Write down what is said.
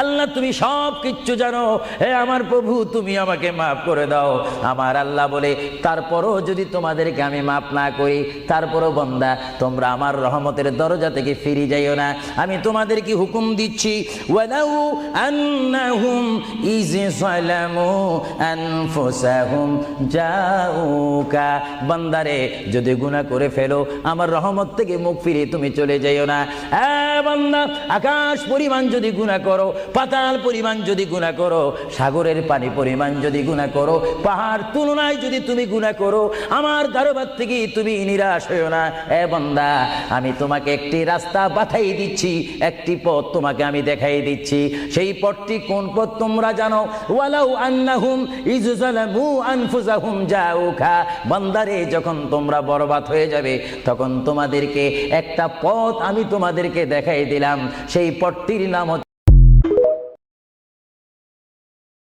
আল্লাহ তুমি সব কিচ্ছু জানো, হে আমার প্রভু তুমি আমাকে মাফ করে দাও। আমার আল্লাহ বলে, তারপরও যদি তোমাদেরকে আমি মাফ না করি, তারপরও বান্দা তোমরা আমার রহমতের দরজা থেকে ফিরে যাইও না। আমি তোমাদেরকে হুকুম দিচ্ছি, ওয়ালাউ আন্নাহুম ইয যালামু আনফুসাহুম জাউকা, বান্দারে যদি গুনাহ করে ফেলো আমার রহমত থেকে মুখ ফিরে তুমি চলে যাইও না। বান্দা, আকাশ পরিমাণ যদি গুনাহ করো, পাতাল পরিমাণ যদি গুনাহ করো, সাগরের পানি পরিমাণ যদি গুনাহ করো, পাহাড় তুলনায় যদি তুমি গুনাহ করো, আমার দরবার থেকে তুমি নিরাশ হইও না। বান্দা, আমি তোমাকে একটি রাস্তা বাতাই দিচ্ছি, একটি পথ তোমাকে আমি দেখাই দিচ্ছি। সেই পথটি কোন পথ তোমরা জানো? ওয়ালাউ আন্নাহুম ইয যালামু আনফুসাহুম জাউকা, বান্দারে যখন তোমরা বরবাদ হয়ে যাবে তখন তোমাদেরকে একটা পথ আমি তোমাদেরকে দেখাই দিলাম, সেই পথটির নাম